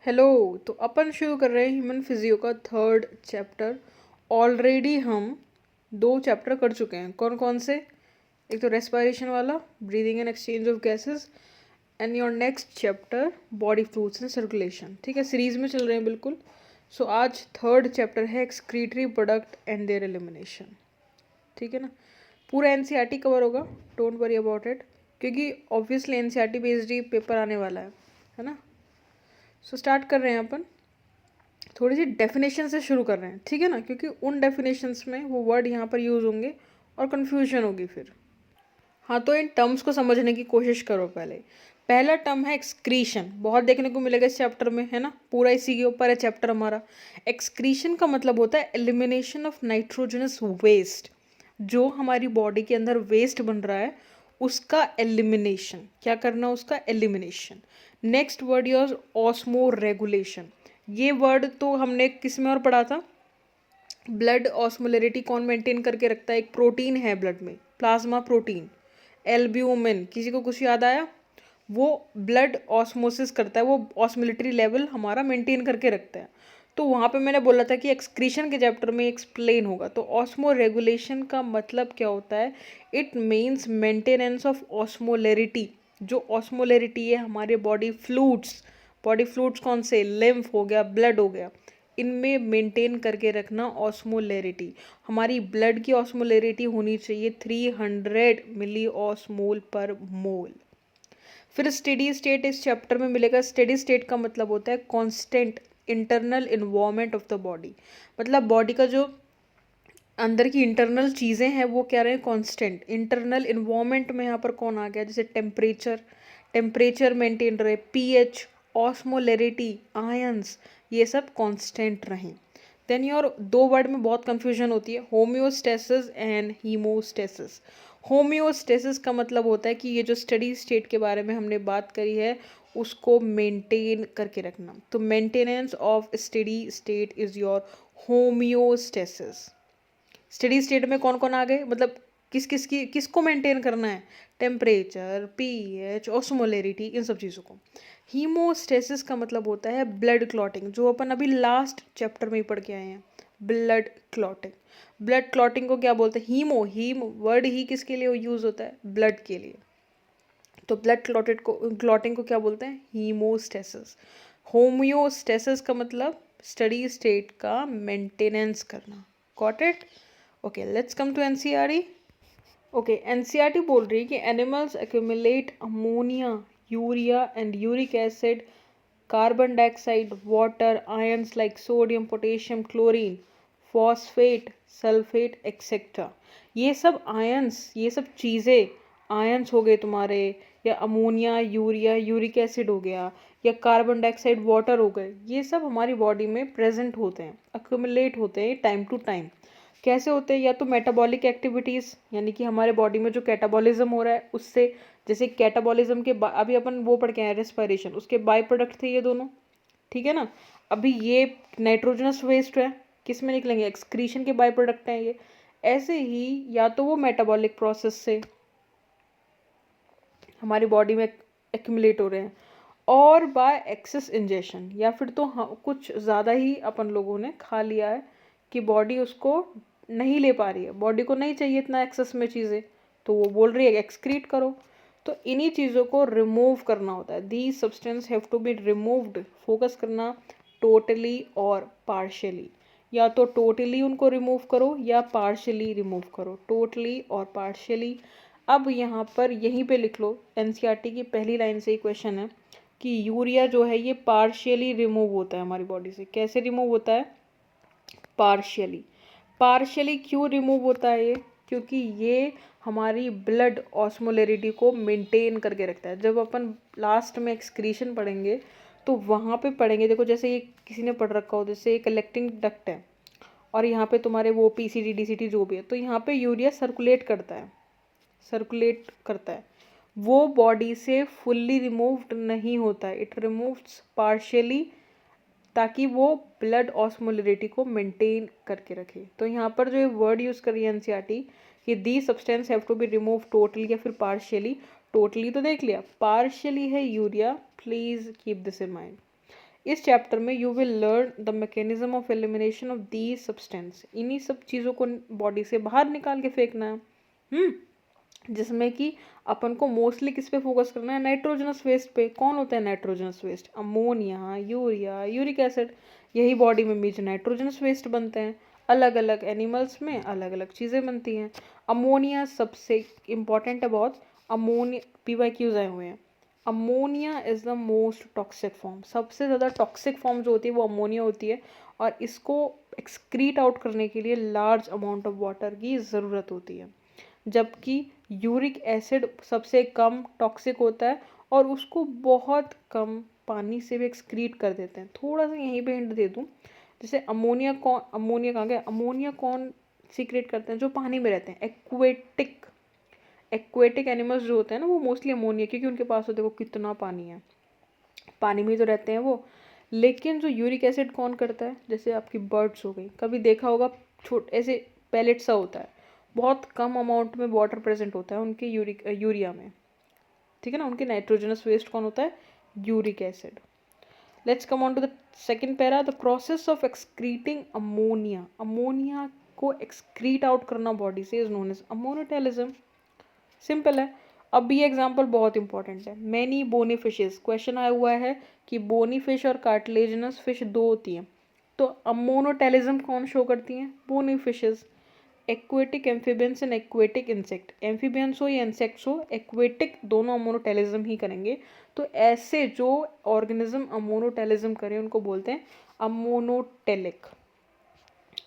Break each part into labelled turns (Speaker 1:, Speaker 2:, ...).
Speaker 1: Hello. तो अपन शुरू कर रहे हैं ह्यूमन फिजियो का थर्ड चैप्टर। ऑलरेडी हम 2 चैप्टर कर चुके हैं। कौन कौन से? एक तो रेस्पिरेशन वाला, breathing and exchange of gases, and your next chapter body fluids and circulation. ठीक है, सीरीज में चल रहे हैं बिल्कुल। सो आज थर्ड चैप्टर है excretory product and there elimination. ठीक है ना, पूरा एनसीईआरटी कवर होगा, डोंट वरी अबाउट इट, क्योंकि ऑब्वियसली एनसीईआरटी बेस्ड ही पेपर आने वाला है ना। सो स्टार्ट कर रहे हैं अपन। थोड़ी सी डेफिनेशन से शुरू कर रहे हैं, ठीक है ना, क्योंकि उन डेफिनेशंस में वो वर्ड यहाँ पर यूज़ होंगे और कन्फ्यूजन होगी फिर। हाँ, तो इन टर्म्स को समझने की कोशिश करो। पहला टर्म है एक्सक्रीशन। बहुत देखने को मिलेगा इस चैप्टर में, है ना, पूरा इसी के ऊपर है चैप्टर हमारा। एक्सक्रीशन का मतलब होता है एलिमिनेशन ऑफ नाइट्रोजनस वेस्ट। जो हमारी बॉडी के अंदर वेस्ट बन रहा है उसका एलिमिनेशन। क्या करना? उसका elimination. Next word your osmo regulation. ये वर्ड तो हमने किस में और पढ़ा था? ब्लड ऑस्मोलरिटी कौन मेंटेन करके रखता है? एक प्रोटीन है ब्लड में, प्लाज्मा प्रोटीन, एल्ब्यूमिन। किसी को कुछ याद आया? वो ब्लड ऑस्मोसिस करता है, वो ऑस्मोलिटरी लेवल हमारा मेंटेन करके रखता है। तो वहाँ पे मैंने बोला था कि एक्सक्रीशन के चैप्टर में एक्सप्लेन होगा। तो ऑस्मो रेगुलेशन का मतलब क्या होता है? It means maintenance of osmolarity. जो ऑस्मोलरिटी है हमारे बॉडी फ्लूइड्स, कौन से? लिम्फ हो गया, ब्लड हो गया, इनमें मेंटेन करके रखना ऑस्मोलरिटी। हमारी ब्लड की ऑस्मोलरिटी होनी चाहिए 300 मिली ऑस्मोल पर मोल। फिर स्टेडी स्टेट इस चैप्टर में मिलेगा। स्टेडी स्टेट का मतलब होता है constant internal environment of the body. मतलब बॉडी का जो अंदर की इंटरनल चीज़ें हैं वो क्या रहे? कांस्टेंट। इंटरनल इन्वायरमेंट में यहाँ पर कौन आ गया? जैसे टेम्परेचर मेंटेन रहे, पीएच, ऑस्मोलरिटी, आयंस, ये सब कांस्टेंट रहें। देन योर दो वर्ड में बहुत कंफ्यूजन होती है, होम्योस्टेसिस एंड हीमोस्टेसिस। होम्योस्टेसिस का मतलब होता है कि ये जो स्टडी स्टेट के बारे में हमने बात करी है उसको मेंटेन करके रखना। तो maintenance of steady state is your homeostasis. Steady state में कौन कौन आ गए? मतलब किसको मेंटेन करना है? टेम्परेचर, पीएच, ऑस्मोलरिटी, इन सब चीज़ों को। हीमोस्टेसिस का मतलब होता है ब्लड क्लॉटिंग, जो अपन अभी लास्ट चैप्टर में ही पढ़ के आए हैं। Blood clotting. ब्लड क्लॉटिंग को क्या बोलते हैं? हीम वर्ड ही किसके लिए यूज़ होता है? ब्लड के लिए। तो ब्लड क्लॉटिंग को क्या बोलते हैं? हीमोस्टेसिस। होम्योस्टेसिस का मतलब स्टडी स्टेट का मेंटेनेंस करना। Got it? Okay, let's come to NCERT. Okay, NCERT बोल रही है कि animals accumulate ammonia, urea and uric acid, carbon dioxide, water, ions like sodium, potassium, chlorine, phosphate, sulphate etcetera. ये सब आयंस, ये सब चीज़ें आयंस हो गए तुम्हारे, या अमोनिया, यूरिया, यूरिक एसिड हो गया, या कार्बन डाइऑक्साइड, वाटर हो गए, ये सब हमारी बॉडी में प्रेजेंट होते हैं, एक्यूमुलेट होते हैं टाइम टू टाइम। कैसे होते हैं? या तो मेटाबॉलिक एक्टिविटीज़, यानी कि हमारे बॉडी में जो कैटाबॉलिज्म हो रहा है उससे। जैसे कैटाबॉलिज्म के अभी अपन वो पढ़ के आए रेस्पिरेशन, उसके बाय प्रोडक्ट थे ये दोनों, ठीक है ना। अभी ये नाइट्रोजनस वेस्ट है, किस में निकलेंगे? एक्सक्रीशन के बाय प्रोडक्ट हैं ये। ऐसे ही या तो वो मेटाबॉलिक प्रोसेस से हमारी बॉडी में एक्यूमुलेट हो रहे हैं, और बाय एक्सेस इंजेशन, या फिर तो हाँ कुछ ज़्यादा ही अपन लोगों ने खा लिया है कि बॉडी उसको नहीं ले पा रही है, बॉडी को नहीं चाहिए इतना एक्सेस में चीज़ें, तो वो बोल रही है एक्सक्रीट करो। तो इन्हीं चीज़ों को रिमूव करना होता है। These substance have to be removed. Focus करना टोटली और पार्शियली। या तो टोटली उनको रिमूव करो या पार्शियली रिमूव करो, टोटली और पार्शियली। अब यहाँ पर यहीं पे लिख लो, एनसीईआरटी की पहली लाइन से ही क्वेश्चन है कि यूरिया जो है ये पार्शियली रिमूव होता है हमारी बॉडी से। कैसे रिमूव होता है? पार्शियली। पार्शियली क्यों रिमूव होता है ये? क्योंकि ये हमारी ब्लड ऑस्मोलरिटी को मेंटेन करके रखता है। जब अपन लास्ट में एक्सक्रीशन पढ़ेंगे तो वहाँ पे पढ़ेंगे, देखो जैसे ये किसी ने पढ़ रखा हो, जैसे कलेक्टिंग डक्ट है और यहाँ पे तुम्हारे वो पीसीडी डीसीटी जो भी है, तो यहाँ पे यूरिया सर्कुलेट करता है, वो बॉडी से फुल्ली रिमूव्ड नहीं होता है, इट रिमूव्स पार्शियली, ताकि वो ब्लड ऑस्मोलरिटी को मेंटेन करके रखे। तो यहाँ पर जो वर्ड यूज़ करी है एनसीईआरटी कि the substance have to be remove totally या फिर पार्शियली। टोटली तो देख लिया, पार्शियली है urea, please keep this in mind. इस चैप्टर में you will learn the mechanism of elimination of these substance. इन्हीं सब चीज़ों को बॉडी से बाहर निकाल के फेंकना है। जिसमें कि अपन को मोस्टली किस पे फोकस करना है, नाइट्रोजनस वेस्ट पे। कौन होता है nitrogenous waste? Ammonia, urea, uric acid, यही बॉडी में मेजर नाइट्रोजनस वेस्ट बनते हैं। अलग अलग एनिमल्स में अलग अलग चीज़ें बनती हैं। अमोनिया सबसे इम्पॉर्टेंट है बहुत। अमोनिया PYQs आए हुए हैं। Ammonia is the most toxic form. सबसे ज़्यादा टॉक्सिक फॉर्म जो होती है वो अमोनिया होती है, और इसको एक्सक्रीट आउट करने के लिए लार्ज अमाउंट ऑफ वाटर की ज़रूरत होती है। जबकि यूरिक एसिड सबसे कम टॉक्सिक होता है और उसको बहुत कम पानी से भी एक्सक्रीट कर देते हैं। थोड़ा सा यहीं पे हिंट दे दूँ, जैसे अमोनिया कहाँ गया? अमोनिया कौन सीक्रेट करते हैं? जो पानी में रहते हैं, एक्वेटिक एनिमल्स जो होते हैं ना, वो मोस्टली अमोनिया, क्योंकि उनके पास तो देखो कितना पानी है, पानी में तो रहते हैं वो। लेकिन जो यूरिक एसिड कौन करता है? जैसे आपकी बर्ड्स हो गई, कभी देखा होगा ऐसे पैलेट सा होता है, बहुत कम अमाउंट में वाटर प्रेजेंट होता है उनके यूरिया में, ठीक है ना। उनके नाइट्रोजनस वेस्ट कौन होता है? Uric acid. Let's come on to the second para, the process of excreting ammonia. Ammonia को एक्सक्रीट आउट करना बॉडी से is known as ammonotelism. Simple है। अब ये एग्जाम्पल बहुत इंपॉर्टेंट है। मैनी बोनी फिशेज, क्वेश्चन आया हुआ है कि बोनी फिश और कार्टिलेजिनस फिश दो होती हैं, तो अमोनोटेलिज्म कौन शो करती हैं? Bony fishes. Aquatic amphibians and aquatic insect, amphibians हो या इंसेक्ट्स हो, एक्वेटिक दोनों अमोनोटेलिज्म ही करेंगे। तो ऐसे जो ऑर्गेनिज्म अमोनोटेलिज्म करें उनको बोलते हैं अमोनोटेलिक।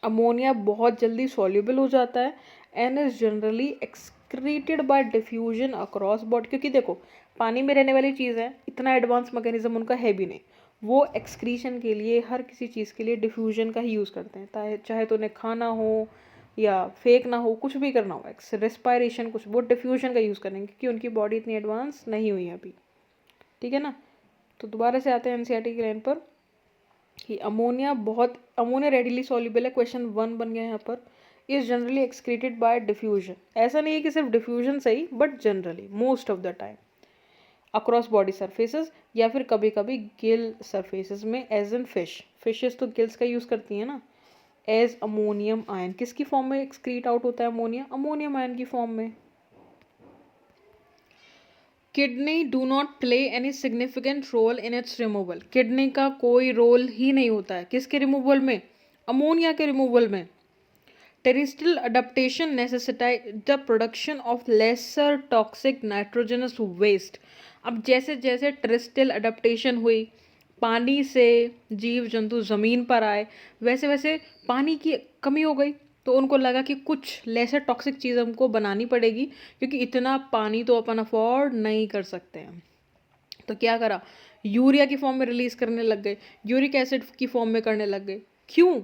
Speaker 1: अमोनिया बहुत जल्दी सॉल्युबल हो जाता है and is generally excreted by diffusion across body. क्योंकि देखो पानी में रहने वाली चीज़ है, इतना एडवांस मैकेनिज्म उनका है भी नहीं। वो एक्सक्रीशन के लिए, हर किसी चीज़ के लिए डिफ्यूजन का ही यूज़ करते हैं, चाहे तो उन्हें खाना हो या फेंकना हो, कुछ भी करना हो, रेस्पायरेशन कुछ, वो डिफ्यूजन का यूज़ करेंगे क्योंकि उनकी बॉडी इतनी एडवांस नहीं हुई है अभी, ठीक है ना। तो दोबारा से आते हैं एनसीईआरटी की लाइन पर कि अमोनिया रेडिली सॉल्युबल है, क्वेश्चन 1 बन गया यहाँ पर। Is generally excreted by diffusion, ऐसा नहीं है कि सिर्फ डिफ्यूजन सही, but generally most of the time across body surfaces, या फिर कभी कभी गिल सरफेसेस में, एज इन फिशेस तो गिल्स का यूज़ करती हैं ना। एज अमोनियम आयन, किसकी फॉर्म में एक्सक्रीट आउट होता है अमोनिया? अमोनियम आयन की फॉर्म में। Kidney do not play any significant role in its removal, kidney का कोई रोल ही नहीं होता है किसके रिमूवल में? अमोनिया के रिमूवल में। Terrestrial adaptation necessitates the production of lesser toxic nitrogenous waste. अब जैसे जैसे टेरेस्ट्रियल अडेप्टेशन हुई, पानी से जीव जंतु ज़मीन पर आए, वैसे वैसे पानी की कमी हो गई, तो उनको लगा कि कुछ लेसर टॉक्सिक चीज़ हमको बनानी पड़ेगी, क्योंकि इतना पानी तो अपन अफोर्ड नहीं कर सकते हैं। तो क्या करा? यूरिया की फॉर्म में रिलीज करने लग गए, यूरिक एसिड की फॉर्म में करने लग गए। क्यों?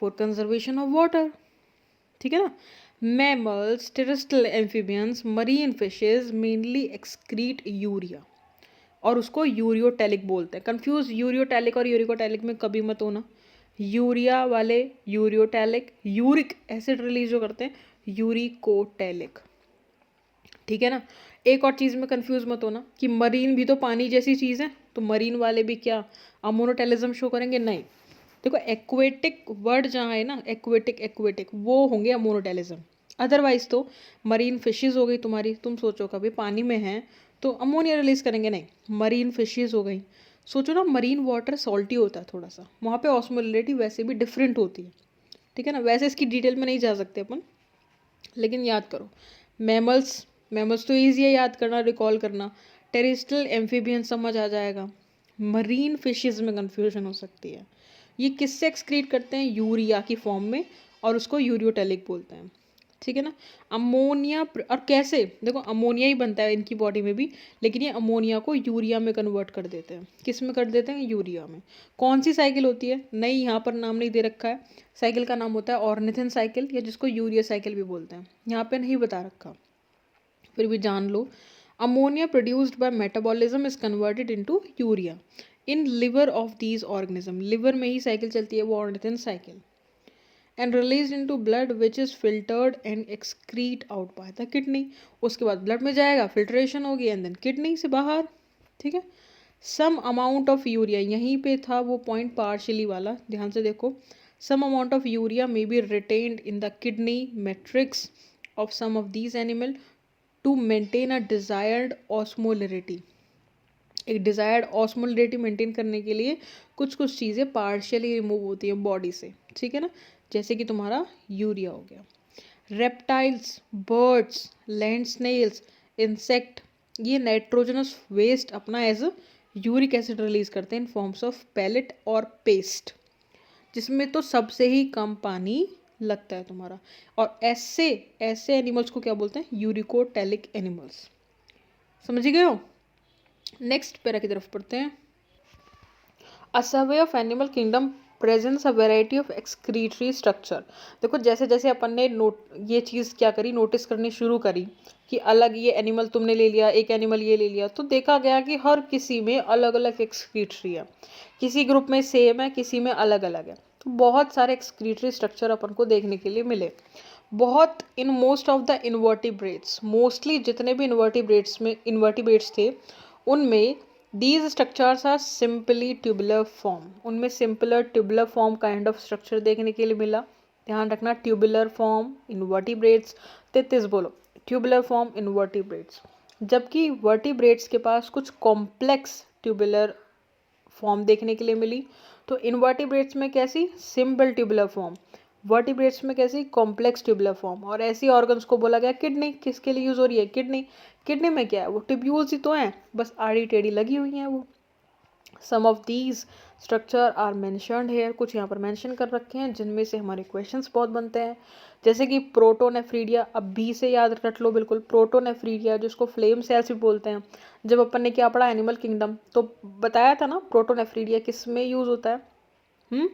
Speaker 1: फॉर कंजर्वेशन ऑफ वाटर, ठीक है ना। Mammals, terrestrial amphibians, marine fishes mainly excrete urea, और उसको यूरियोटैलिक बोलते हैं। कंफ्यूज यूरियोटैलिक और यूरिकोटैलिक में कभी मत होना। यूरिया वाले यूरियोटैलिक, यूरिक एसिड रिलीज जो करते हैं यूरिकोटैलिक, ठीक है ना। एक और चीज़ में कंफ्यूज मत होना कि मरीन भी तो पानी जैसी चीज़ है, तो मरीन वाले भी क्या अमोनोटेलिज्म शो करेंगे? नहीं। देखो एक्वेटिक वर्ड जहाँ है ना, एक्वेटिक वो होंगे अमोनोटेलिज्म। अदरवाइज तो मरीन फिशेज हो गई तुम्हारी, तुम सोचो कभी पानी में हैं तो अमोनिया रिलीज करेंगे? नहीं। मरीन फिशेज हो गई, सोचो ना मरीन वाटर सॉल्टी होता है थोड़ा सा, वहाँ पे ऑस्मोलैरिटी वैसे भी डिफरेंट होती है, ठीक है ना। वैसे इसकी डिटेल में नहीं जा सकते अपन, लेकिन याद करो। मैमल्स तो ईजी है याद करना, रिकॉल करना। टेरेस्ट्रियल एम्फीबियन समझ आ जाएगा। मरीन फिशेज में कन्फ्यूजन हो सकती है। ये किससे एक्सक्रीट करते हैं? यूरिया की फॉर्म में, और उसको यूरियोटैलिक बोलते हैं, ठीक है ना। अमोनिया, और कैसे? देखो अमोनिया ही बनता है इनकी बॉडी में भी, लेकिन ये अमोनिया को यूरिया में कन्वर्ट कर देते हैं। किस में कर देते हैं? यूरिया में। कौन सी साइकिल होती है? नहीं, यहाँ पर नाम नहीं दे रखा है। साइकिल का नाम होता है ऑर्निथिन साइकिल, या जिसको यूरिया साइकिल भी बोलते हैं, यहाँ पे नहीं बता रखा, फिर भी जान लो। Ammonia produced by metabolism is converted into urea in liver of these organism, liver में ही साइकिल चलती है वो ornithine cycle, and release into blood which is filtered and excrete out by the kidney. उसके बाद ब्लड में जाएगा, filtration होगी, एंड देन किडनी से बाहर, ठीक है। सम अमाउंट ऑफ यूरिया, यहीं पे था वो पॉइंट पार्शियली वाला, ध्यान से देखो। Some amount of urea may be retained in the kidney matrix of some of these animal to maintain a desired osmolarity. एक डिजायर्ड ऑस्मोलरिटी मेंटेन करने के लिए कुछ कुछ चीज़ें पार्शियली रिमूव होती हैं बॉडी से, ठीक है ना, जैसे कि तुम्हारा यूरिया हो गया। Reptiles, birds, land snails, insect, ये नाइट्रोजनस वेस्ट अपना एज यूरिक एसिड रिलीज करते हैं इन फॉर्म्स ऑफ पैलेट और पेस्ट, जिसमें तो सबसे ही कम पानी लगता है तुम्हारा। और ऐसे ऐसे एनिमल्स को क्या बोलते हैं? Uricotelic animals. समझ गए हो? नेक्स्ट पैरा की तरफ पढ़ते हैं। A survey of animal kingdom presents a variety of excretory structure. देखो जैसे जैसे अपन ने ये चीज़ क्या करी, नोटिस करनी शुरू करी कि अलग ये एनिमल तुमने ले लिया, एक एनिमल ये ले लिया, तो देखा गया कि हर किसी में अलग अलग एक्सक्रीटरी है, किसी ग्रुप में सेम है, किसी में अलग अलग है। तो बहुत सारे एक्सक्रीटरी स्ट्रक्चर अपन को देखने के लिए मिले। बहुत in most of the invertebrates, mostly जितने भी इन्वर्टिब्रेट्स थे उनमें these structures are simply tubular form, उनमें simpler tubular form kind of structure देखने के लिए मिला। ध्यान रखना, ट्यूबुलर फॉर्म इन्वर्टिब्रेट्स, 33 बोलो, ट्यूबुलर फॉर्म इन्वर्टिब्रेट्स। जबकि वर्टिब्रेट्स के पास कुछ कॉम्प्लेक्स ट्यूबुलर फॉर्म देखने के लिए मिली। तो इनवर्टिब्रेट्स में कैसी? Simple tubular form. वर्टिब्रेट्स में कैसी? Complex tubular form. और ऐसी ऑर्गन्स को बोला गया किडनी। किसके लिए यूज हो रही है? किडनी। किडनी में क्या है? वो ट्यूब्यूल्स ही तो हैं, बस आड़ी टेढ़ी लगी हुई हैं वो। Some of these structure are mentioned here, कुछ यहाँ पर मेंशन कर रखे हैं जिनमें से हमारे क्वेश्चंस बहुत बनते हैं। जैसे कि प्रोटोनेफ्रीडिया, अब भी से याद रख लो बिल्कुल, प्रोटोनेफ्रीडिया जिसको फ्लेम सेल्स भी बोलते हैं। जब अपन ने क्या पढ़ा एनिमल किंगडम, तो बताया था ना प्रोटोनेफ्रीडिया किस में यूज होता है।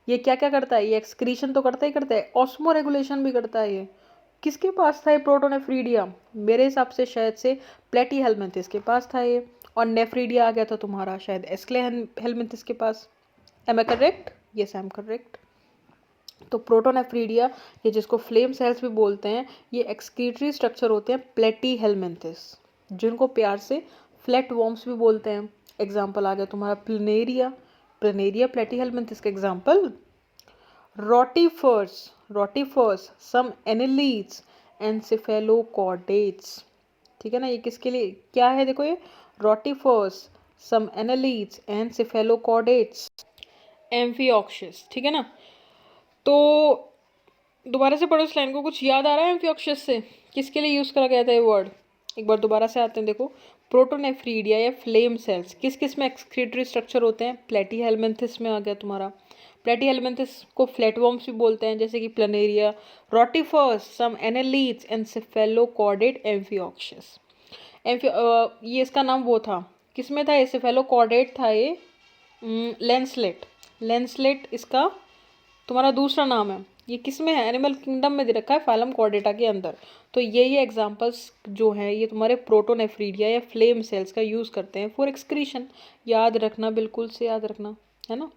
Speaker 1: ये क्या क्या करता है? ये एक्सक्रीशन तो करता ही करता है, ऑस्मो रेगुलेशन भी करता है। ये किसके पास था ये प्रोटोनेफ्रीडिया? मेरे हिसाब से शायद से प्लेटीहेल्मिन्थिस के पास था ये। और नेफ्रीडिया आ गया था तुम्हारा शायद एस्क्लेहेल्मिन्थिस के पास। Am I correct? Yes I am correct. तो प्रोटोनेफ्रीडिया, ये जिसको फ्लेम सेल्स भी बोलते हैं, ये एक्सक्रीटरी स्ट्रक्चर होते हैं प्लेटीहेल्मिन्थिस, जिनको प्यार से फ्लैट वॉर्म्स भी बोलते हैं। एग्जाम्पल आ गया तुम्हारा प्लनेरिया, प्लनेरिया प्लेटीहेल्मिन्थिस का example. Rotifers, rotifers, some annelids and cephalochordates, ठीक है ना। ये किसके लिए क्या है? देखो ये रोटिफर्स, सम एनालीड्स एंड सेफेलोकॉर्डेट्स, एम्फिऑक्सिस, ठीक है ना। तो दोबारा से पढ़ो इस लाइन को, कुछ याद आ रहा है एम्फिऑक्सिस से? किसके लिए यूज़ करा गया था ये वर्ड? एक बार दोबारा से आते हैं, देखो प्रोटोनेफ्रीडिया या फ्लेम सेल्स किस किस में एक्सक्रीटरी स्ट्रक्चर होते हैं? प्लेटीहेल्मिन्थिस में आ गया तुम्हारा। प्लेटीहेल्मिन्थिस को फ्लैटवर्म्स भी बोलते हैं, जैसे कि प्लनेरिया, रोटिफर्स, सम एनालीड्स एंड सेफेलोकॉर्डेट एम्फिऑक्सिस। ये इसका नाम वो था, किसमें था ये? सेफेलोकॉर्डेट था ये, लेंसलेट। लेंसलेट इसका तुम्हारा दूसरा नाम है। ये किस में है? एनिमल किंगडम में दे रखा है, फाइलम कॉर्डेटा के अंदर। तो ये एग्जांपल्स जो हैं ये तुम्हारे प्रोटोनेफ्रीडिया या फ्लेम सेल्स का यूज़ करते हैं फॉर एक्सक्रीशन। याद रखना, बिल्कुल से याद रखना, है ना।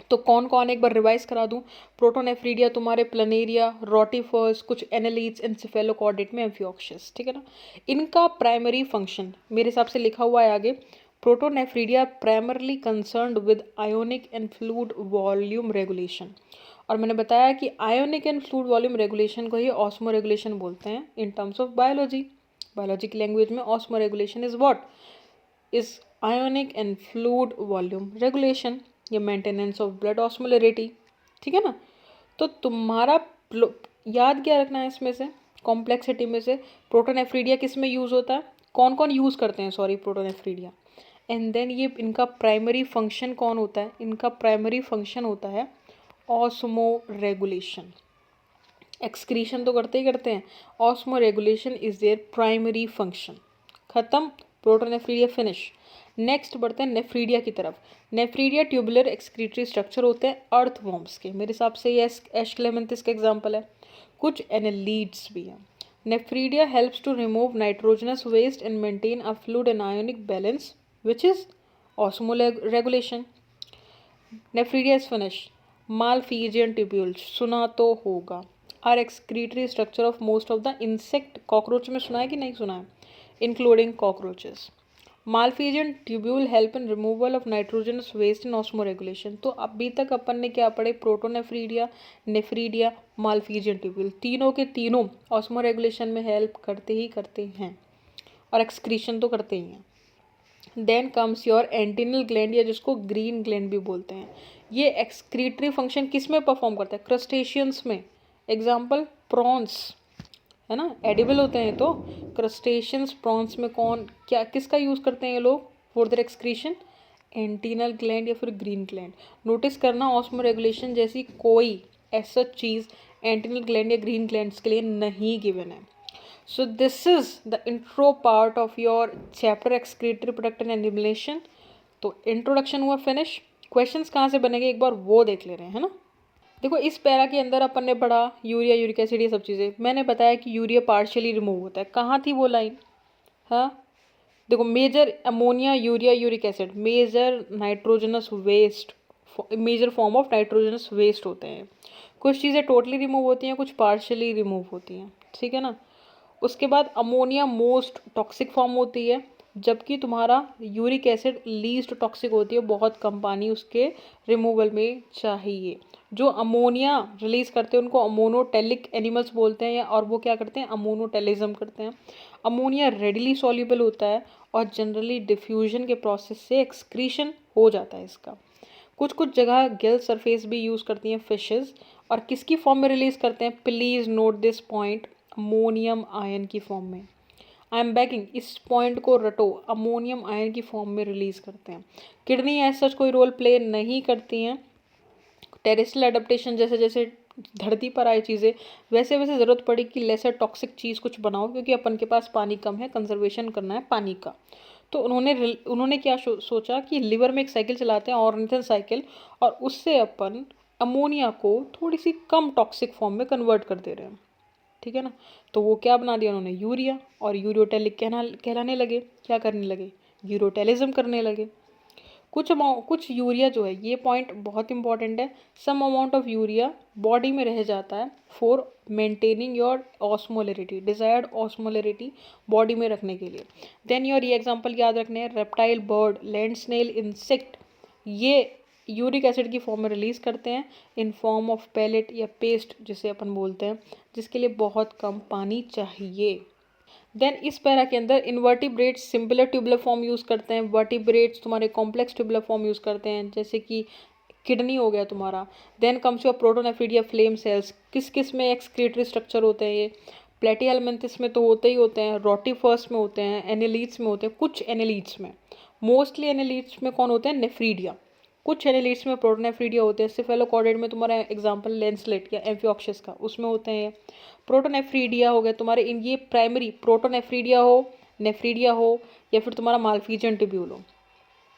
Speaker 1: तो कौन कौन, एक बार रिवाइज करा दूं। प्रोटोनेफ्रीडिया तुम्हारे प्लनेरिया, रोटिफर्स, कुछ एनालीड्स, एन्सेफेलोकॉर्डेट में एम्फिऑक्सिस, ठीक है ना। इनका प्राइमरी फंक्शन मेरे हिसाब से लिखा हुआ है आगे, protonephridia primarily concerned with ionic and fluid volume regulation. और मैंने बताया कि ionic and fluid volume regulation को ही ऑस्मो रेगुलेशन बोलते हैं in terms of biology. Biology की लैंग्वेज में osmo regulation is what? Is ionic and fluid volume regulation, या मेंटेनेंस ऑफ ब्लड ऑस्मोलरिटी, ठीक है ना। तो तुम्हारा याद क्या रखना है इसमें से, कॉम्प्लेक्सिटी में से, प्रोटोनेफ्रीडिया किस में यूज़ होता है, कौन कौन यूज़ करते हैं, सॉरी, प्रोटोनेफ्रीडिया। एंड देन ये इनका प्राइमरी फंक्शन कौन होता है? इनका प्राइमरी फंक्शन होता है ऑस्मो रेगुलेशन। एक्सक्रीशन तो करते ही करते हैं, osmo regulation is there primary function. खत्म, प्रोटोनेफ्रीडिया फिनिश। नेक्स्ट बढ़ते हैं नेफ्रीडिया की तरफ। नेफ्रीडिया ट्यूबुलर एक्सक्रीटरी स्ट्रक्चर होते हैं अर्थवॉर्म्स के, मेरे हिसाब से ये एस्क्लेमेंथिस का एग्जाम्पल है। कुछ एनालीड्स भी हैं। Nephridia helps to remove nitrogenous waste and maintain a fluid and ionic balance which is osmoregulation. Nephridia is finish. Malpighian tubules सुना तो होगा, are excretory structure of most of the insect. Cockroach में सुना है कि नहीं सुना है? Including cockroaches. Malpighian tubule help in removal of nitrogenous waste in osmoregulation. तो अभी तक अपन ने क्या पढ़े, प्रोटोनेफ्रीडिया, नेफ्रीडिया, मालफिजियन ट्यूब्यूल, तीनों के तीनों ऑस्मो रेगुलेशन में हेल्प करते ही करते हैं और एक्सक्रीशन तो करते ही हैं। देन कम्स योर एंटिनल ग्लैंड, या जिसको ग्रीन ग्लैंड भी बोलते हैं। ये एक्सक्रीटरी फंक्शन किस में परफॉर्म करता है, क्रस्टेशियंस में। एग्जाम्पल प्रॉन्स, है ना, एडिबल होते हैं। तो क्रस्टेशियंस प्रॉन्स में कौन क्या किसका यूज़ करते हैं ये लोग for their excretion, antennal gland या फिर ग्रीन ग्लैंड। नोटिस करना ऑस्मो रेगुलेशन जैसी कोई ऐसा चीज़ एंटीनल ग्लैंड या ग्रीन ग्लैंड्स के लिए नहीं गिवन है। So this is the intro part of your chapter excretory product and elimination. तो इंट्रोडक्शन हुआ फिनिश। क्वेश्चंस कहाँ से बनेंगे एक बार वो देख ले रहे हैं, है ना। देखो इस पैरा के अंदर अपन ने पढ़ा यूरिया, यूरिक एसिड, ये सब चीज़ें। मैंने बताया कि यूरिया पार्शियली रिमूव होता है। कहाँ थी वो लाइन, हाँ देखो, major ammonia, urea, uric acid major nitrogenous waste, major form of nitrogenous waste होते हैं। कुछ चीज़ें टोटली रिमूव होती हैं, कुछ पार्शियली रिमूव होती हैं, ठीक है ना। उसके बाद अमोनिया मोस्ट टॉक्सिक फॉर्म होती है, जबकि तुम्हारा यूरिक एसिड लीस्ट टॉक्सिक होती है, बहुत कम पानी उसके रिमूवल में चाहिए। जो अमोनिया रिलीज करते हैं उनको अमोनोटेलिक एनिमल्स बोलते हैं, और वो क्या करते हैं, अमोनोटेलिज्म करते हैं। अमोनिया रेडिली सॉल्युबल होता है और जनरली डिफ्यूजन के प्रोसेस से एक्सक्रीशन हो जाता है इसका। कुछ कुछ जगह गिल सरफेस भी यूज़ करती हैं फिशेस, और किसकी फॉर्म में रिलीज करते हैं, please note this point, ammonium ion की फॉर्म में। आई एम बैकिंग, इस पॉइंट को रटो, अमोनियम आयन की फॉर्म में रिलीज करते हैं। किडनी ऐसा कोई रोल प्ले नहीं करती हैं। टेरेस्ट्रियल एडेप्टेशन, जैसे जैसे धरती पर आए चीज़ें वैसे वैसे ज़रूरत पड़ी कि लेसर टॉक्सिक चीज़ कुछ बनाओ, क्योंकि अपन के पास पानी कम है, कंजर्वेशन करना है पानी का। तो उन्होंने क्या सोचा कि लिवर में एक साइकिल चलाते हैं, ऑर्निथन साइकिल, और उससे अपन अमोनिया को थोड़ी सी कम टॉक्सिक फॉर्म में कन्वर्ट कर दे रहे हैं, ठीक है ना। तो वो क्या बना दिया उन्होंने, यूरिया, और यूरियोटेलिक कहलाने लगे, क्या करने लगे, यूरोटेलिज्म करने लगे। कुछ यूरिया जो है, ये पॉइंट बहुत इंपॉर्टेंट है, some amount of urea body में रह जाता है for maintaining your osmolarity, desired osmolarity body में रखने के लिए। देन योर ये एग्जांपल याद रखने हैं, reptile, bird, land snail, insect, ये यूरिक एसिड की फॉर्म में रिलीज करते हैं इन फॉर्म ऑफ पैलेट या पेस्ट जिसे अपन बोलते हैं, जिसके लिए बहुत कम पानी चाहिए। देन इस पैरा के अंदर invertebrates simpler tubular form use करते हैं, वर्टिब्रेट्स तुम्हारे कॉम्प्लेक्स ट्यूबुलर फॉर्म यूज़ करते हैं, जैसे कि किडनी हो गया तुम्हारा। Then comes your protonephridia flame cells, किस किस में एक्सक्रीटरी स्ट्रक्चर होते हैं ये, प्लेटिहेल्मिन्थस में तो होते ही होते हैं, रोटिफर्स में होते हैं, एनेलीड्स में होते हैं, कुछ एनेलीड्स में, मोस्टली एनेलीड्स में कौन होते हैं, नेफ्रीडिया, कुछ एनेलीड्स में प्रोटोनेफ्रीडिया होते हैं। सिफेलोकॉर्डेट में तुम्हारा एग्जांपल लेंसलेट या एम्फिऑक्सिस का, उसमें होते हैं। प्रोटोनेफ्रीडिया हो गया तुम्हारे, इन ये प्राइमरी प्रोटोनेफ्रीडिया हो, नेफ्रीडिया हो, या फिर तुम्हारा मालफिजियन ट्यूब्यूल हो,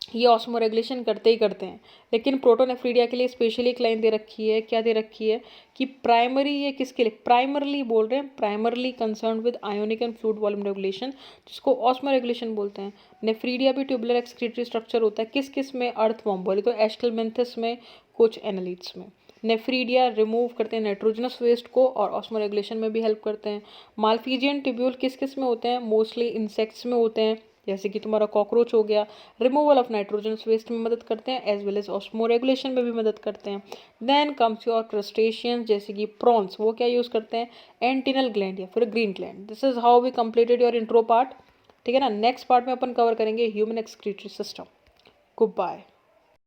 Speaker 1: ये ऑस्मो रेगुलेशन करते ही करते हैं। लेकिन प्रोटोनेफ्रीडिया के लिए स्पेशली एक लाइन दे रखी है, क्या दे रखी है कि प्राइमरी, ये किसके लिए प्राइमरली बोल रहे हैं, primarily concern with ionic and fluid volume regulation, जिसको ऑस्मो रेगुलेशन बोलते हैं। नेफ्रीडिया भी ट्यूबुलर एक्सक्रीटरी स्ट्रक्चर होता है, किस किस में, अर्थवॉर्म बोले तो एस्केलमेंथस में, कुछ एनालिड्स में। नेफ्रीडिया रिमूव करते हैं नाइट्रोजनस वेस्ट को और ऑस्मो रेगुलेशन में भी हेल्प करते हैं। मालफिजियन ट्यूब्यूल किस किस में होते हैं, मोस्टली इंसेक्ट्स में होते हैं, जैसे कि तुम्हारा कॉकरोच हो गया, रिमूवल ऑफ नाइट्रोजनस वेस्ट में मदद करते हैं, as well as osmoregulation में भी मदद करते हैं। देन कम्स योर क्रस्टेशियंस, जैसे कि प्रॉन्स, वो क्या यूज़ करते हैं, एंटीनल ग्लैंड या फिर green gland. This is how we completed your intro part, ठीक है ना। नेक्स्ट पार्ट में अपन कवर करेंगे human excretory system. Good bye.